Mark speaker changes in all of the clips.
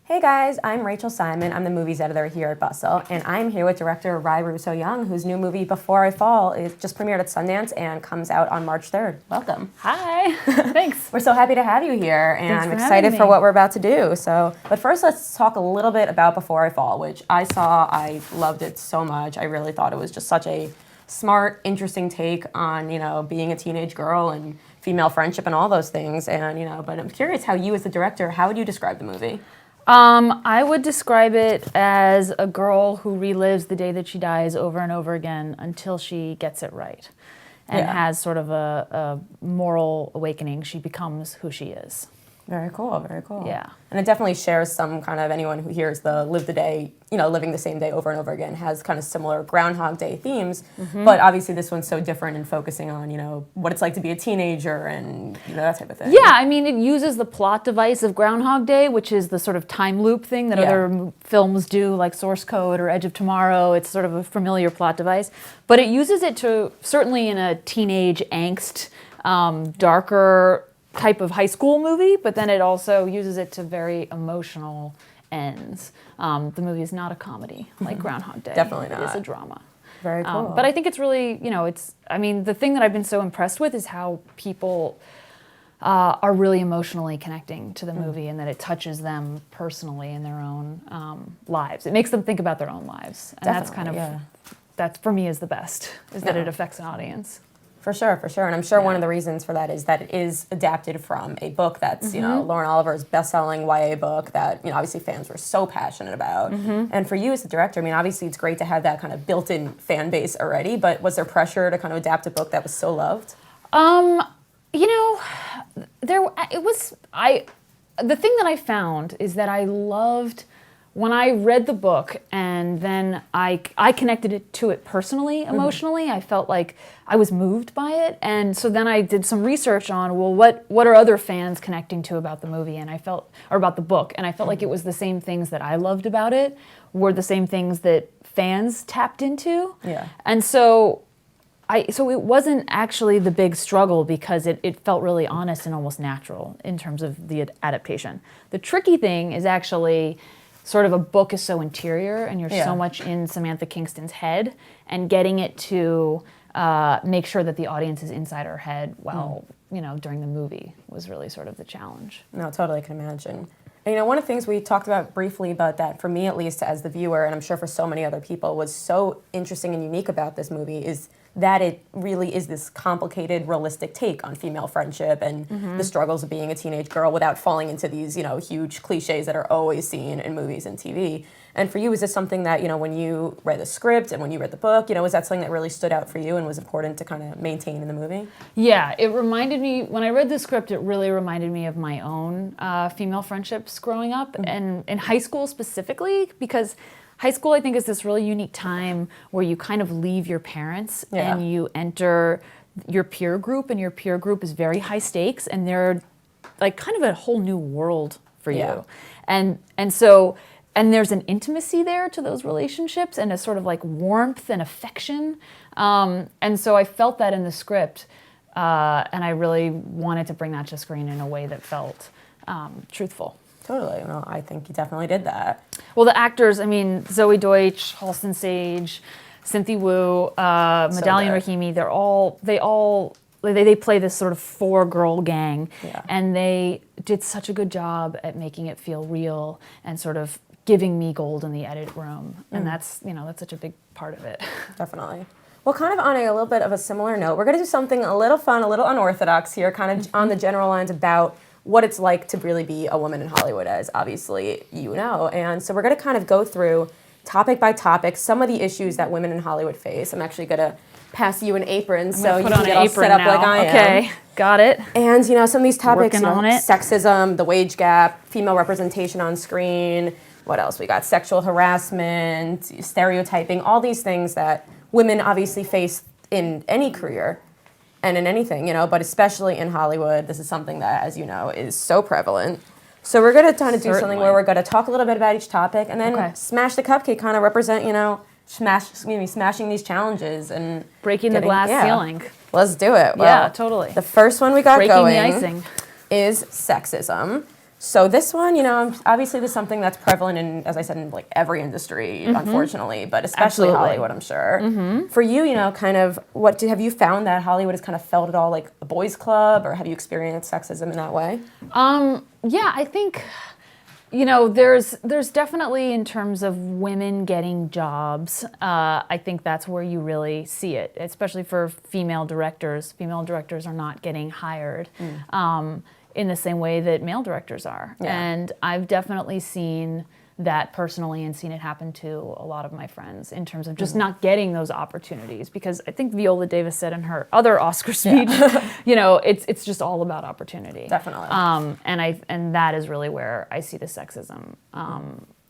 Speaker 1: Hey guys, I'm Rachel Simon. I'm the movies editor here at Bustle, and I'm here with director Ry Russo-Young, whose new movie Before I Fall is just premiered at Sundance and comes out on March 3rd. Welcome.
Speaker 2: Hi. Thanks.
Speaker 1: We're so happy to have you here, and I'm excited for what we're about to do. But first, let's talk a little bit about Before I Fall, which I saw. I loved it so much. I really thought it was just such a smart, interesting take on, being a teenage girl and female friendship and all those things. And, but I'm curious how you, as the director, how would you describe the movie?
Speaker 2: I would describe it as a girl who relives the day that she dies over and over again until she gets it right and has sort of a moral awakening. She becomes who she is.
Speaker 1: Very cool, very cool.
Speaker 2: Yeah.
Speaker 1: And it definitely shares some kind of, anyone who hears the live the day, living the same day over and over again has kind of similar Groundhog Day themes. Mm-hmm. But obviously this one's so different in focusing on, what it's like to be a teenager and, that type of thing.
Speaker 2: Yeah, I mean, it uses the plot device of Groundhog Day, which is the sort of time loop thing that other films do, like Source Code or Edge of Tomorrow. It's sort of a familiar plot device. But it uses it to, certainly in a teenage angst, darker type of high school movie, but then it also uses it to very emotional ends. The movie is not a comedy like Groundhog Day.
Speaker 1: Definitely not.
Speaker 2: It is a drama.
Speaker 1: Very cool.
Speaker 2: But I think it's really, the thing that I've been so impressed with is how people are really emotionally connecting to the movie and that it touches them personally in their own lives. It makes them think about their own lives. And that's kind of, that for me is the best, is that it affects an audience.
Speaker 1: For sure. And I'm sure one of the reasons for that is that it is adapted from a book that's, Lauren Oliver's best-selling YA book that, obviously fans were so passionate about. Mm-hmm. And for you as the director, obviously it's great to have that kind of built-in fan base already, but was there pressure to kind of adapt a book that was so loved?
Speaker 2: The thing that I found is that I loved when I read the book and then I connected it to it personally, emotionally. I felt like I was moved by it. And so then I did some research on, what are other fans connecting to about the movie or about the book? And I felt like it was the same things that I loved about it were the same things that fans tapped into.
Speaker 1: Yeah.
Speaker 2: And so it wasn't actually the big struggle because it felt really honest and almost natural in terms of the adaptation. The tricky thing is actually sort of a book is so interior and you're so much in Samantha Kingston's head, and getting it to make sure that the audience is inside her head while, during the movie was really sort of the challenge.
Speaker 1: No, totally can imagine. And one of the things we talked about briefly about that, for me at least as the viewer, and I'm sure for so many other people, was so interesting and unique about this movie is that it really is this complicated, realistic take on female friendship and the struggles of being a teenage girl without falling into these, huge cliches that are always seen in movies and TV. And for you, is this something that, when you read the script and when you read the book, was that something that really stood out for you and was important to kind of maintain in the movie?
Speaker 2: Yeah, it reminded me, when I read the script, it really reminded me of my own female friendships growing up, and in high school specifically, because high school, I think, is this really unique time where you kind of leave your parents and you enter your peer group, and your peer group is very high stakes, and they're like kind of a whole new world for you. And there's an intimacy there to those relationships and a sort of like warmth and affection. And so I felt that in the script, and I really wanted to bring that to screen in a way that felt truthful.
Speaker 1: Totally. Well, I think you definitely did that.
Speaker 2: Well, the actors, Zoe Deutsch, Halston Sage, Cynthia Wu, Medallion Rahimi, they play this sort of four-girl gang, and they did such a good job at making it feel real and sort of giving me gold in the edit room, and that's such a big part of it.
Speaker 1: Definitely. Well, kind of on a little bit of a similar note, we're going to do something a little fun, a little unorthodox here, kind of on the general lines about what it's like to really be a woman in Hollywood, as obviously you know. And so we're going to kind of go through topic by topic some of the issues that women in Hollywood face. I'm actually going to pass you an apron so you can get all set up like I am.
Speaker 2: Okay, got it.
Speaker 1: And some of these topics,
Speaker 2: on it.
Speaker 1: Sexism, the wage gap, female representation on screen, what else? We got sexual harassment, stereotyping, all these things that women obviously face in any career and in anything, but especially in Hollywood, this is something that, as you know, is so prevalent. So we're going to kind of do something where we're going to talk a little bit about each topic and then smash the cupcake, kind of represent, smashing these challenges and
Speaker 2: breaking the glass ceiling.
Speaker 1: Let's do it. Well,
Speaker 2: yeah, totally.
Speaker 1: The first one we got
Speaker 2: breaking the icing
Speaker 1: is sexism. So this one, obviously this is something that's prevalent in, as I said, in like every industry, unfortunately, but especially
Speaker 2: Absolutely.
Speaker 1: Hollywood, I'm sure. For you, kind of, have you found that Hollywood has kind of felt it all like a boys' club, or have you experienced sexism in that way?
Speaker 2: Yeah, I think, there's definitely, in terms of women getting jobs, I think that's where you really see it, especially for female directors. Female directors are not getting hired in the same way that male directors are.
Speaker 1: Yeah.
Speaker 2: And I've definitely seen that personally and seen it happen to a lot of my friends in terms of just not getting those opportunities, because I think Viola Davis said in her other Oscar speech, it's just all about opportunity.
Speaker 1: Definitely.
Speaker 2: And that is really where I see the sexism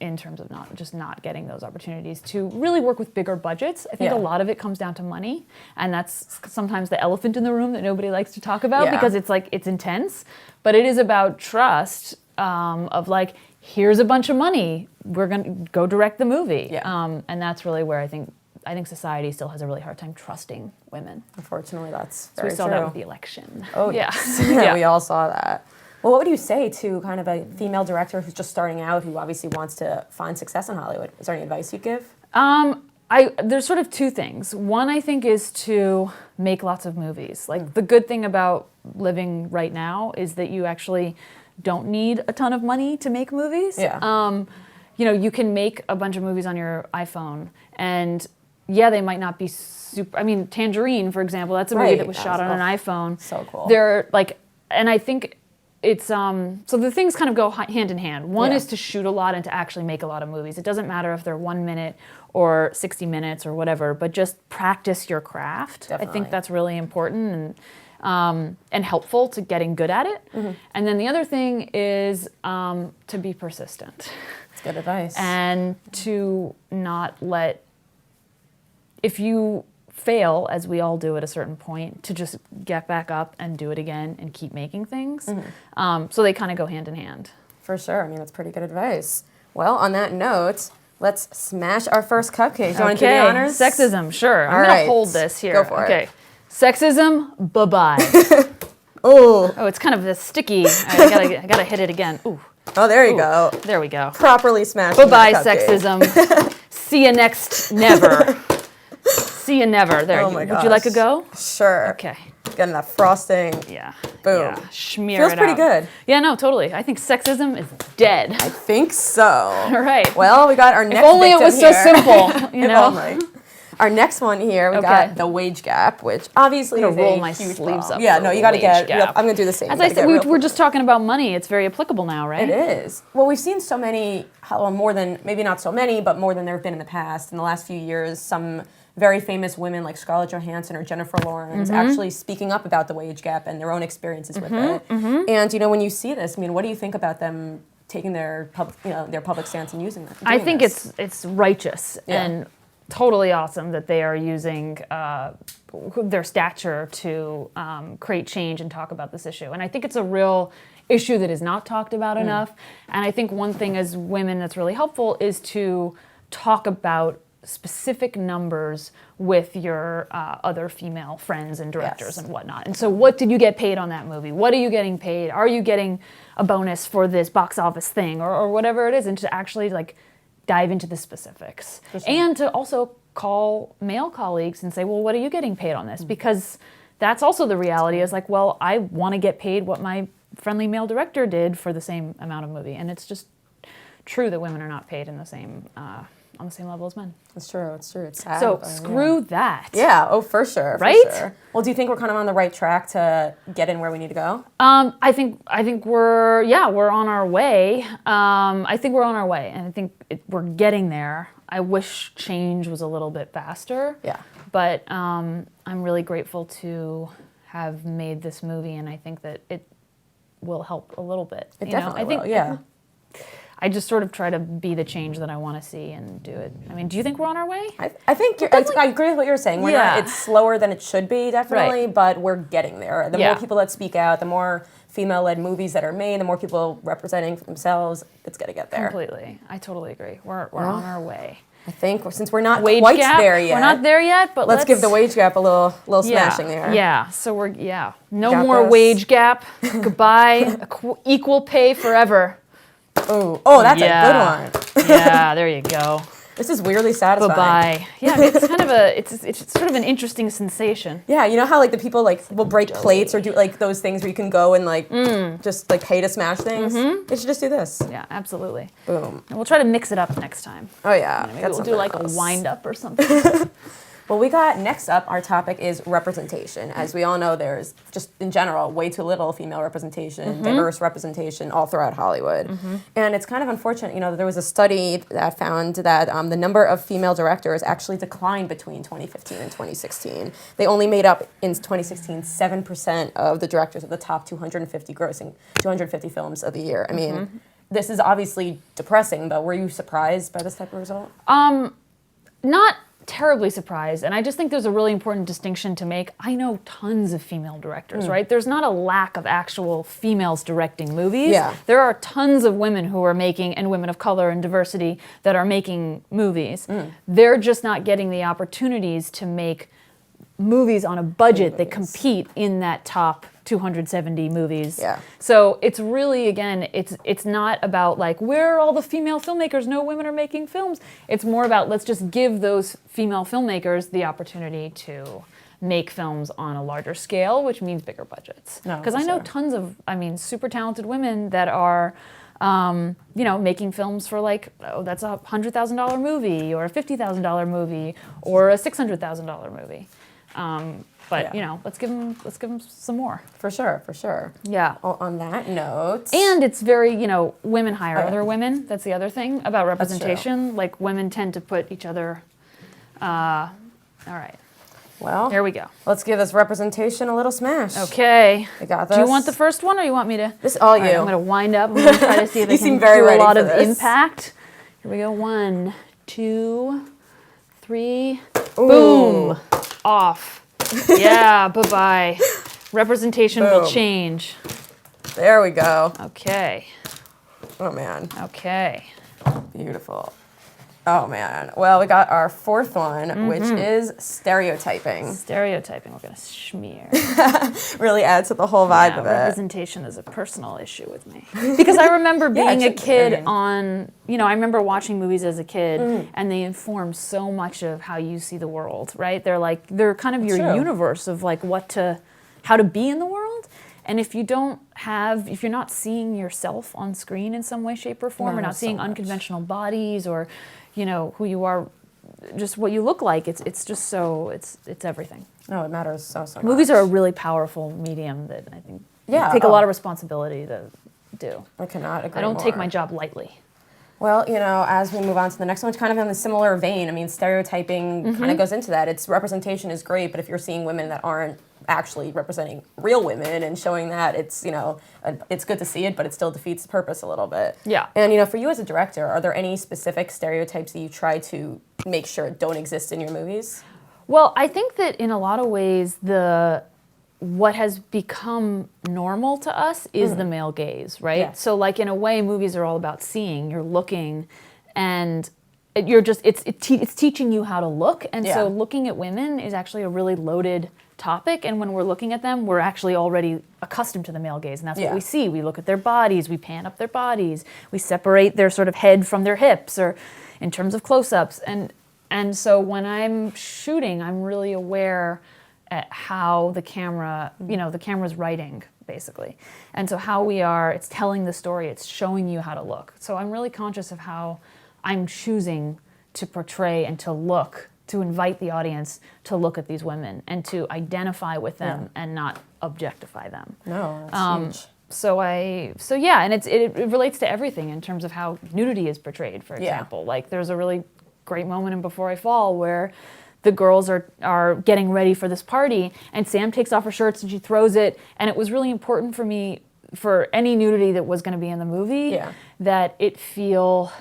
Speaker 2: in terms of not getting those opportunities to really work with bigger budgets. I think a lot of it comes down to money, and that's sometimes the elephant in the room that nobody likes to talk about because it's intense, but it is about trust of like, here's a bunch of money, we're going to go direct the movie. And that's really where I think society still has a really hard time trusting women.
Speaker 1: Unfortunately, that's
Speaker 2: So
Speaker 1: very
Speaker 2: we saw
Speaker 1: true.
Speaker 2: that with the election.
Speaker 1: Oh,
Speaker 2: yes.
Speaker 1: Yeah, we all saw that. Well, what would you say to kind of a female director who's just starting out, who obviously wants to find success in Hollywood? Is there any advice you'd give?
Speaker 2: There's sort of two things. One, I think, is to make lots of movies. Like, the good thing about living right now is that you actually don't need a ton of money to make movies.
Speaker 1: Yeah.
Speaker 2: You can make a bunch of movies on your iPhone, and they might not be super. I mean, Tangerine, for example, that's a movie that was shot on an iPhone.
Speaker 1: So cool.
Speaker 2: They're like, and I think it's so the things kind of go hand in hand. One is to shoot a lot and to actually make a lot of movies. It doesn't matter if they're 1 minute or 60 minutes or whatever, but just practice your craft.
Speaker 1: Definitely.
Speaker 2: I think that's really important and helpful to getting good at it. And then the other thing is to be persistent.
Speaker 1: That's good advice.
Speaker 2: And to not let, if you fail, as we all do at a certain point, to just get back up and do it again and keep making things. So they kind of go hand in hand.
Speaker 1: For sure. I mean, that's pretty good advice. Well, on that note, let's smash our first cupcake. Do you want to do the honors?
Speaker 2: Sexism, sure. I'm
Speaker 1: All
Speaker 2: going to
Speaker 1: right.
Speaker 2: hold this here.
Speaker 1: Go for it.
Speaker 2: Okay. Sexism, bye-bye.
Speaker 1: Oh,
Speaker 2: Oh, it's kind of a sticky. I gotta hit it again. Ooh.
Speaker 1: oh, there you go.
Speaker 2: There we go.
Speaker 1: Properly smashed.
Speaker 2: Bye-bye, sexism. See you next never. See you never. There.
Speaker 1: Oh my
Speaker 2: Would you like a
Speaker 1: gosh.
Speaker 2: go?
Speaker 1: Sure.
Speaker 2: Okay.
Speaker 1: Getting that frosting.
Speaker 2: Yeah.
Speaker 1: Boom.
Speaker 2: Yeah. Schmear
Speaker 1: Feels
Speaker 2: it
Speaker 1: pretty
Speaker 2: out.
Speaker 1: good.
Speaker 2: Yeah, no, totally. I think sexism is dead.
Speaker 1: I think so.
Speaker 2: All right.
Speaker 1: Well, we got our next
Speaker 2: if only it
Speaker 1: victim
Speaker 2: was
Speaker 1: here.
Speaker 2: so simple, you
Speaker 1: If
Speaker 2: know?
Speaker 1: only. Our next one here, we
Speaker 2: Okay.
Speaker 1: got the wage gap, which obviously
Speaker 2: I'm
Speaker 1: is
Speaker 2: gonna roll
Speaker 1: a
Speaker 2: my
Speaker 1: huge
Speaker 2: sleeves
Speaker 1: problem.
Speaker 2: up
Speaker 1: Yeah,
Speaker 2: for
Speaker 1: no,
Speaker 2: the
Speaker 1: you got to
Speaker 2: wage
Speaker 1: get.
Speaker 2: gap.
Speaker 1: I'm gonna do the same.
Speaker 2: As
Speaker 1: You
Speaker 2: I
Speaker 1: gotta
Speaker 2: said,
Speaker 1: get
Speaker 2: we're
Speaker 1: real
Speaker 2: just talking about money. It's very applicable now, right?
Speaker 1: It is. Well, we've seen so many, more than, maybe not so many, but more than there have been in the past. In the last few years, some very famous women like Scarlett Johansson or Jennifer Lawrence actually speaking up about the wage gap and their own experiences with it. And, when you see this, I mean, what do you think about them taking their public stance and using that?
Speaker 2: I think
Speaker 1: this?
Speaker 2: it's righteous and totally awesome that they are using their stature to create change and talk about this issue. And I think it's a real issue that is not talked about enough. And I think one thing as women that's really helpful is to talk about specific numbers with your other female friends and directors and whatnot. And so what did you get paid on that movie? What are you getting paid? Are you getting a bonus for this box office thing or whatever it is? And to actually like dive into the specifics. And to also call male colleagues and say, well, what are you getting paid on this? Because that's also the reality is like, well, I want to get paid what my friendly male director did for the same amount of movie. And it's just true that women are not paid in the same on the same level as men.
Speaker 1: It's true. It's true. It's sad.
Speaker 2: So
Speaker 1: but,
Speaker 2: screw that.
Speaker 1: Yeah. Oh, for sure.
Speaker 2: Right?
Speaker 1: For sure. Well, do you think we're kind of on the right track to get in where we need to go?
Speaker 2: I think we're on our way. I think we're on our way, and I think we're getting there. I wish change was a little bit faster.
Speaker 1: Yeah.
Speaker 2: But I'm really grateful to have made this movie, and I think that it will help a little bit.
Speaker 1: It definitely will. Yeah.
Speaker 2: I just sort of try to be the change that I want to see and do it. I mean, do you think we're on our way?
Speaker 1: I think I agree with what you're saying. We're not, it's slower than it should be, definitely, but we're getting there. The more people that speak out, the more female-led movies that are made, the more people representing themselves, it's going to get there.
Speaker 2: Completely. I totally agree. We're on our way.
Speaker 1: I think since we're not
Speaker 2: Wage
Speaker 1: quite
Speaker 2: gap.
Speaker 1: there yet.
Speaker 2: We're not there yet, but
Speaker 1: let's give the wage gap a little smashing there.
Speaker 2: Yeah. So we're no
Speaker 1: Got
Speaker 2: more
Speaker 1: this.
Speaker 2: wage gap. Goodbye. Equal pay forever.
Speaker 1: Oh, that's a good one.
Speaker 2: Yeah, there you go.
Speaker 1: This is weirdly satisfying.
Speaker 2: Bye-bye. Yeah, it's kind of it's sort of an interesting sensation.
Speaker 1: Yeah, you know how like the people like will break plates or do like those things where you can go and like just like pay to smash things? They should just do this.
Speaker 2: Yeah, absolutely.
Speaker 1: Boom.
Speaker 2: And we'll try to mix it up next time.
Speaker 1: Oh yeah.
Speaker 2: Maybe we'll do like a wind up or something.
Speaker 1: Well, we got next up, our topic is representation. As we all know, there's just in general way too little female representation, diverse representation all throughout Hollywood. And it's kind of unfortunate, you know, there was a study that found that the number of female directors actually declined between 2015 and 2016. They only made up in 2016 7% of the directors of the top 250 films of the year. I mean, this is obviously depressing, but were you surprised by this type of result?
Speaker 2: Not terribly surprised, and I just think there's a really important distinction to make. I know tons of female directors, right? There's not a lack of actual females directing movies.
Speaker 1: Yeah.
Speaker 2: There are tons of women who are making, and women of color and diversity that are making movies. They're just not getting the opportunities to make movies on a budget that compete in that top 270 movies.
Speaker 1: Yeah.
Speaker 2: So it's really, again, it's not about like, where are all the female filmmakers? No women are making films. It's more about, let's just give those female filmmakers the opportunity to make films on a larger scale, which means bigger budgets. Because I know tons of, super talented women that are, making films for like, that's a $100,000 movie or a $50,000 movie or a $600,000 movie. But let's give them some more.
Speaker 1: For sure.
Speaker 2: Yeah.
Speaker 1: On that note,
Speaker 2: And it's very, women hire other women. That's the other thing about representation. Like women tend to put each other. All right.
Speaker 1: Well,
Speaker 2: Here we go.
Speaker 1: let's give this representation a little smash.
Speaker 2: Okay.
Speaker 1: I got this.
Speaker 2: Do you want the first one, or you want me to?
Speaker 1: This all you.
Speaker 2: Right, I'm going to wind up. I'm going to try to see if I
Speaker 1: You
Speaker 2: can
Speaker 1: seem very
Speaker 2: do a
Speaker 1: ready
Speaker 2: lot
Speaker 1: for
Speaker 2: of
Speaker 1: this.
Speaker 2: impact. Here we go. 1, 2, 3.
Speaker 1: Ooh.
Speaker 2: Boom. Off. Yeah. Bye-bye. Representation will
Speaker 1: Boom.
Speaker 2: change.
Speaker 1: There we go.
Speaker 2: Okay.
Speaker 1: Oh man,
Speaker 2: Okay.
Speaker 1: beautiful. Oh man. Well, we got our fourth one, which is stereotyping.
Speaker 2: Stereotyping. We're going to smear.
Speaker 1: Really adds to the whole vibe of it.
Speaker 2: Representation is a personal issue with me. Because I remember being a kid I remember watching movies as a kid, and they inform so much of how you see the world, right? They're kind of your universe of like how to be in the world. And if you're not seeing yourself on screen in some way, shape, or form, or not seeing unconventional bodies or, who you are, just what you look like, it's everything.
Speaker 1: No, it matters so much.
Speaker 2: Movies are a really powerful medium that I think take a lot of responsibility to do.
Speaker 1: I cannot agree
Speaker 2: I don't
Speaker 1: more.
Speaker 2: take my job lightly.
Speaker 1: Well, as we move on to the next one, it's kind of in a similar vein. I mean, stereotyping kind of goes into that. Its representation is great, but if you're seeing women that aren't actually representing real women and showing that, it's good to see it, but it still defeats the purpose a little bit.
Speaker 2: Yeah.
Speaker 1: And for you as a director, are there any specific stereotypes that you try to make sure don't exist in your movies?
Speaker 2: Well, I think that in a lot of ways, what has become normal to us is the male gaze, right?
Speaker 1: Yeah.
Speaker 2: So like in a way, movies are all about seeing, you're looking, and it's teaching you how to look. And so looking at women is actually a really loaded topic. And when we're looking at them, we're actually already accustomed to the male gaze. And that's what we see. We look at their bodies, we pan up their bodies, we separate their sort of head from their hips, or in terms of close-ups. And so when I'm shooting, I'm really aware at how the camera, the camera's writing, basically. And so how it's telling the story, it's showing you how to look. So I'm really conscious of how I'm choosing to portray and to look, to invite the audience to look at these women and to identify with them and not objectify them.
Speaker 1: No, that's huge.
Speaker 2: And it relates to everything in terms of how nudity is portrayed, for example. Like there's a really great moment in Before I Fall where the girls are getting ready for this party, and Sam takes off her shirts and she throws it, and it was really important for me, for any nudity that was going to be in the movie, that it feel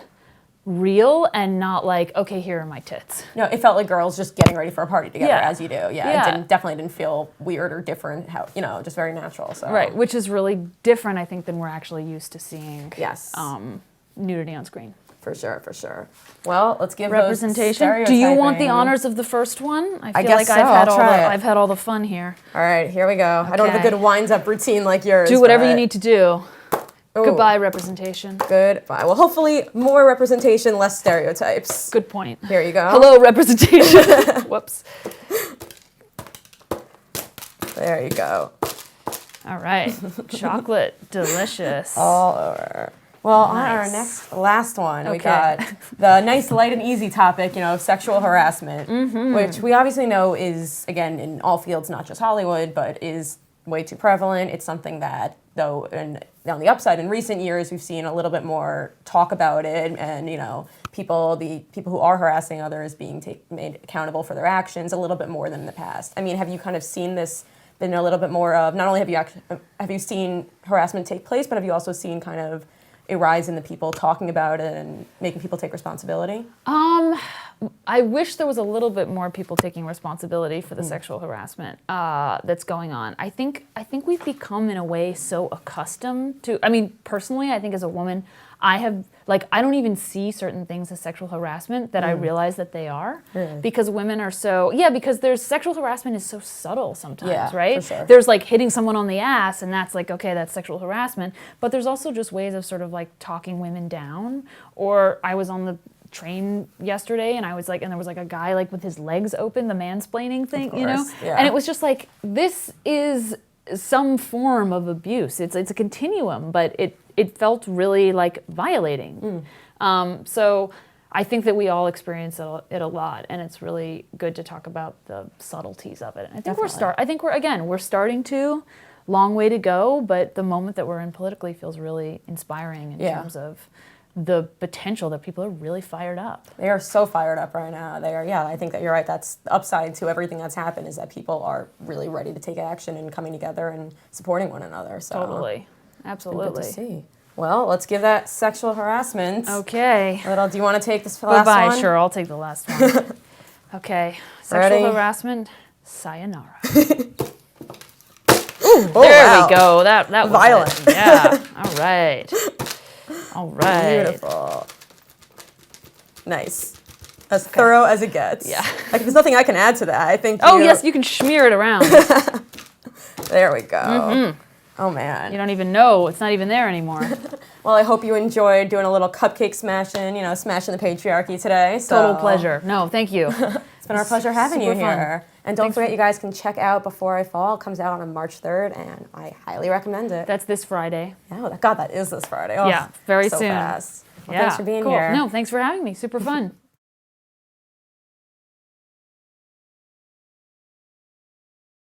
Speaker 2: real and not like, okay, here are my tits.
Speaker 1: No, it felt like girls just getting ready for a party together, as you do. It definitely didn't feel weird or different. Just very natural. So
Speaker 2: right, which is really different, I think, than we're actually used to seeing.
Speaker 1: Yes.
Speaker 2: Nudity on screen.
Speaker 1: For sure, for sure. Well, let's give
Speaker 2: Representation.
Speaker 1: those
Speaker 2: Do you want the
Speaker 1: stereotyping-
Speaker 2: honors of the first one? I feel
Speaker 1: guess
Speaker 2: like
Speaker 1: so.
Speaker 2: I've had all the fun here.
Speaker 1: All right, here we go. I don't have a
Speaker 2: Okay.
Speaker 1: good winds-up routine like yours.
Speaker 2: Do whatever you
Speaker 1: but-
Speaker 2: need to do.
Speaker 1: Ooh.
Speaker 2: Goodbye, representation.
Speaker 1: Goodbye. Well, hopefully more representation, less stereotypes.
Speaker 2: Good point.
Speaker 1: Here you go.
Speaker 2: Hello, representation. Whoops.
Speaker 1: There you go.
Speaker 2: All right. Chocolate. Delicious.
Speaker 1: All over. Well, on our
Speaker 2: Nice.
Speaker 1: last one, we
Speaker 2: Okay.
Speaker 1: got the nice, light, and easy topic, sexual harassment, which we obviously know is, again, in all fields, not just Hollywood, but is way too prevalent. It's something that, though, and on the upside, in recent years, we've seen a little bit more talk about it, and, the people who are harassing others being made accountable for their actions a little bit more than in the past. I mean, have you kind of seen this, been a little bit more of, not only have you seen harassment take place, but have you also seen kind of a rise in the people talking about it and making people take responsibility?
Speaker 2: I wish there was a little bit more people taking responsibility for the sexual harassment that's going on. I think we've become in a way so accustomed to. I mean, personally, I think as a woman, I don't even see certain things as sexual harassment that I realize that they are, because women are because there's sexual harassment is so subtle sometimes, right?
Speaker 1: For sure.
Speaker 2: There's like hitting someone on the ass, and that's like, okay, that's sexual harassment. But there's also just ways of sort of like talking women down. Or I was on the train yesterday, and I was like, and there was like a guy like with his legs open, the mansplaining thing,
Speaker 1: Yeah.
Speaker 2: and it was just like, this is some form of abuse. It's a continuum, but it felt really like violating. So I think that we all experience it a lot, and it's really good to talk about the subtleties of it. And I think we're starting to, long way to go, but the moment that we're in politically feels really inspiring in terms of the potential that people are really fired up.
Speaker 1: They are so fired up right now. I think that you're right. That's the upside to everything that's happened, is that people are really ready to take action and coming together and supporting one another. So
Speaker 2: Totally. Absolutely.
Speaker 1: Good to see. Well, let's give that sexual harassment.
Speaker 2: Okay.
Speaker 1: Do you want to take this for the last
Speaker 2: Bye-bye.
Speaker 1: one?
Speaker 2: Sure, I'll take the last one. Okay. Sexual
Speaker 1: Ready?
Speaker 2: harassment. Sayonara.
Speaker 1: Oh,
Speaker 2: There
Speaker 1: wow.
Speaker 2: we go. That was
Speaker 1: Violent.
Speaker 2: it. Yeah. All right. All right.
Speaker 1: Beautiful. Nice. As thorough as it gets.
Speaker 2: Yeah.
Speaker 1: Like, there's nothing I can add to that. I think.
Speaker 2: Oh, yes, you can smear it around.
Speaker 1: There we go. Oh, man.
Speaker 2: You don't even know. It's not even there anymore.
Speaker 1: Well, I hope you enjoyed doing a little cupcake smashing, smashing the patriarchy today. So.
Speaker 2: Total pleasure. No, thank you.
Speaker 1: It's been our pleasure having you
Speaker 2: super fun.
Speaker 1: here. And don't forget, you guys can check out Before I Fall. It comes out on March 3rd, and I highly recommend it.
Speaker 2: That's this Friday.
Speaker 1: Oh, God, that is this Friday. Oh,
Speaker 2: Yeah, very
Speaker 1: so
Speaker 2: soon.
Speaker 1: Fast. Well,
Speaker 2: Yeah.
Speaker 1: thanks for being
Speaker 2: cool.
Speaker 1: here.
Speaker 2: No, thanks for having me. Super fun.